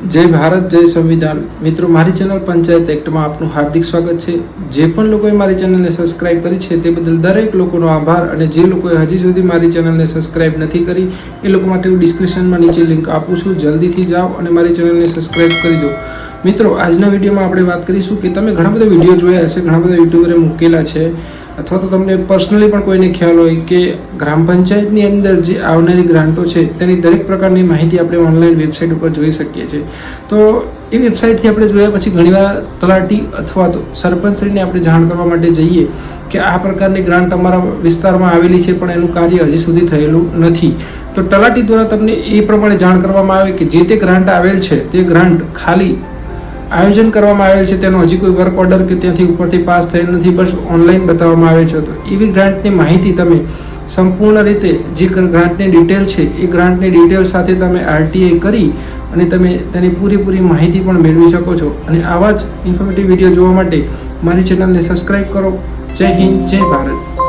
જય ભારત જય સંવિધાન મિત્રો, મારી ચેનલ પંચાયત એક્ટમાં આપનું હાર્દિક સ્વાગત છે. જે પણ લોકોએ મારી ચેનલને સબસ્ક્રાઇબ કરી છે તે બદલ દરેક લોકોનો આભાર, અને જે લોકોએ હજી સુધી મારી ચેનલને સબસ્ક્રાઇબ નથી કરી એ લોકો માટે હું ડિસ્ક્રિપ્શનમાં નીચે લિંક આપું છું. જલ્દીથી જાઓ અને મારી ચેનલને સબસ્ક્રાઇબ કરી દો. મિત્રો, આજના વિડીયોમાં આપણે વાત કરીશું કે તમે ઘણા બધા વિડીયો જોયા હશે, ઘણા બધા યુટ્યુબરે મૂકેલા છે, અથવા તો તમને પર્સનલી પણ કોઈને ખ્યાલ હોય કે ગ્રામ પંચાયતની અંદર જે આવનારી ગ્રાન્ટો છે તેની દરેક પ્રકારની માહિતી આપણે ઓનલાઈન વેબસાઇટ ઉપર જોઈ શકીએ છીએ. તો એ વેબસાઇટથી આપણે જોયા પછી ઘણીવાર તલાટી અથવા તો સરપંચશ્રીને આપણે જાણ કરવા માટે જઈએ કે આ પ્રકારની ગ્રાન્ટ અમારા વિસ્તારમાં આવેલી છે પણ એનું કાર્ય હજી સુધી થયેલું નથી. તો તલાટી દ્વારા તમને એ પ્રમાણે જાણ કરવામાં આવે કે જે તે ગ્રાન્ટ આવેલ છે તે ગ્રાન્ટ ખાલી આયોજન કરવામાં આવેલ છે, તેનો હજી કોઈ વર્ક ઓર્ડર કે ત્યાંથી ઉપરથી પાસ થયેલ નથી, બસ ઓનલાઈન બતાવવામાં આવે છે. તો એવી ગ્રાન્ટની માહિતી તમે સંપૂર્ણ રીતે જે ગ્રાન્ટની ડિટેલ છે એ ગ્રાન્ટની ડિટેલ સાથે તમે RTI કરી અને તમે તેની પૂરેપૂરી માહિતી પણ મેળવી શકો છો. અને આવા જ ઇન્ફોર્મેટિવ વિડીયો જોવા માટે મારી ચેનલને સબસ્ક્રાઈબ કરો. જય હિન્દ, જય ભારત.